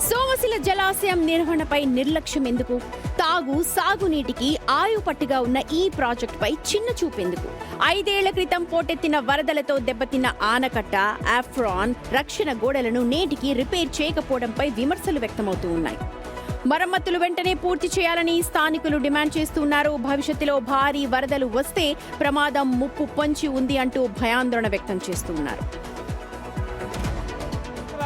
సోమశిల జలాశయం నిర్వహణపై నిర్లక్ష్యం ఎందుకు? సాగునీటికి ఆయుపట్టుగా ఉన్న ఈ ప్రాజెక్టుపై చిన్న చూపెందుకు? 5 ఏళ్ల క్రితం పోటెత్తిన వరదలతో దెబ్బతిన్న ఆనకట్ట, ఆఫ్రాన్ రక్షణ గోడలను నేటికి రిపేర్ చేయకపోవడంపై విమర్శలు వ్యక్తమవుతూ ఉన్నాయి. మరమ్మతులు వెంటనే పూర్తి చేయాలని స్థానికులు డిమాండ్ చేస్తున్నారు. భవిష్యత్తులో భారీ వరదలు వస్తే ప్రమాదం ముప్పు పొంచి ఉంది అంటూ భయాందోళన వ్యక్తం చేస్తున్నారు.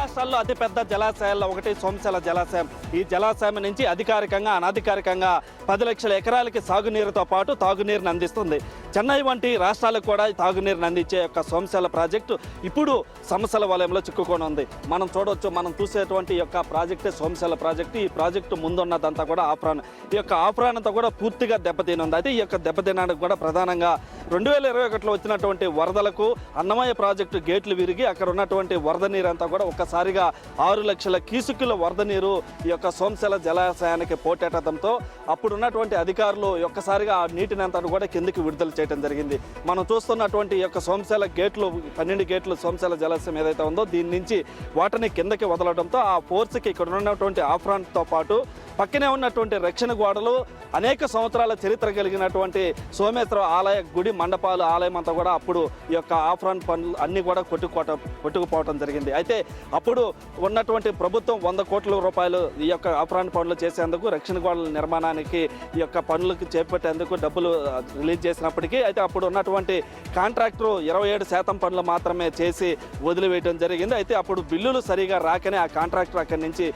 రాష్ట్రాల్లో అతిపెద్ద జలాశయాల్లో ఒకటి సోమశిల జలాశయం. ఈ జలాశయం నుంచి అధికారికంగా అనధికారికంగా 10 లక్షల ఎకరాలకి సాగునీరుతో పాటు తాగునీరుని అందిస్తుంది. చెన్నై వంటి రాష్ట్రాలకు కూడా తాగునీరుని అందించే యొక్క సోమశిల ప్రాజెక్టు ఇప్పుడు సమస్యల వలయంలో చిక్కుకొని ఉంది. మనం చూడవచ్చు, మనం చూసేటువంటి యొక్క ప్రాజెక్టే సోమశిల ప్రాజెక్టు. ఈ ప్రాజెక్టు ముందున్నదంతా కూడా ఆఫ్రాన్. ఈ యొక్క ఆఫ్రాన్ అంతా కూడా పూర్తిగా దెబ్బతినుంది. అయితే ఈ యొక్క దెబ్బతినడానికి కూడా ప్రధానంగా 2021లో వచ్చినటువంటి వరదలకు అన్నమయ్య ప్రాజెక్టు గేట్లు విరిగి అక్కడ ఉన్నటువంటి వరద నీరు అంతా కూడా ఒక్కసారిగా 6 లక్షల క్యూసెక్కుల వరద నీరు ఈ యొక్క సోమశిల జలాశయానికి పోటెట్టడంతో అప్పుడు ఉన్నటువంటి అధికారులు ఒక్కసారిగా ఆ నీటిని అంతా కూడా కిందికి విడుదల చేయడం జరిగింది. మనం చూస్తున్నటువంటి ఈ యొక్క సోమశిల గేట్లు 12 గేట్లు సోమశిల జలాశయం ఏదైతే ఉందో దీని నుంచి వాటిని కిందకి వదలడంతో ఆ ఫోర్స్కి ఇక్కడ ఉన్నటువంటి ఆఫ్రాన్తో పాటు పక్కనే ఉన్నటువంటి రక్షణ గోడలు అనేక సంవత్సరాల చరిత్ర కలిగినటువంటి సోమేశ్వర ఆలయ గుడి మండపాలు ఆలయం అంతా కూడా అప్పుడు ఈ యొక్క ఆఫ్రాన్ పనులు అన్నీ కూడా కొట్టుకుపోవడం జరిగింది. అయితే అప్పుడు ఉన్నటువంటి ప్రభుత్వం 100 కోట్ల రూపాయలు ఈ యొక్క ఆఫ్రాన్ పనులు చేసేందుకు, రక్షణ గోడల నిర్మాణానికి ఈ యొక్క పనులకు చేపట్టేందుకు డబ్బులు రిలీజ్ చేసినప్పటికీ అయితే అప్పుడు ఉన్నటువంటి కాంట్రాక్టరు 27% పనులు మాత్రమే చేసి వదిలివేయడం జరిగింది. అయితే అప్పుడు బిల్లులు సరిగా రాకనే ఆ కాంట్రాక్టర్ అక్కడి నుంచి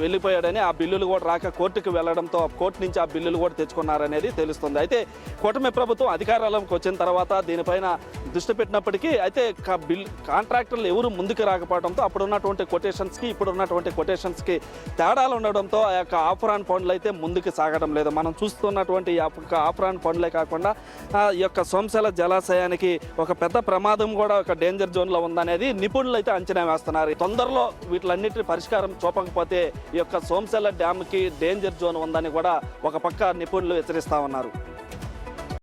వెళ్ళిపోయాడని, ఆ బిల్లులు కూడా కోర్టుకు వెళ్లడంతో కోర్టు నుంచి ఆ బిల్లులు కూడా తెచ్చుకున్నారనేది తెలుస్తుంది. అయితే కూటమి ప్రభుత్వం అధికారంలోకి వచ్చిన తర్వాత దీనిపైన దృష్టి పెట్టినప్పటికీ అయితే కాంట్రాక్టర్లు ఎవరు ముందుకు రాకపోవడంతో అప్పుడు ఉన్నటువంటి కొటేషన్స్కి ఇప్పుడు ఉన్నటువంటి కొటేషన్స్కి తేడాలు ఉండడంతో ఆ యొక్క ఆఫ్రాన్ పనులు అయితే ముందుకు సాగడం లేదు. మనం చూస్తున్నటువంటి ఈ యొక్క ఆఫ్రాన్ పనులే కాకుండా ఈ యొక్క సోమశిల జలాశయానికి ఒక పెద్ద ప్రమాదం కూడా ఒక డేంజర్ జోన్లో ఉందనేది నిపుణులు అయితే అంచనా వేస్తున్నారు. తొందరలో వీటిలన్నిటి పరిష్కారం చూపకపోతే ఈ యొక్క సోమశిల డ్యామ్కి డేంజర్ జోన్ ఉందని కూడా ఒక పక్క నిపుణులు హెచ్చరిస్తా ఉన్నారు.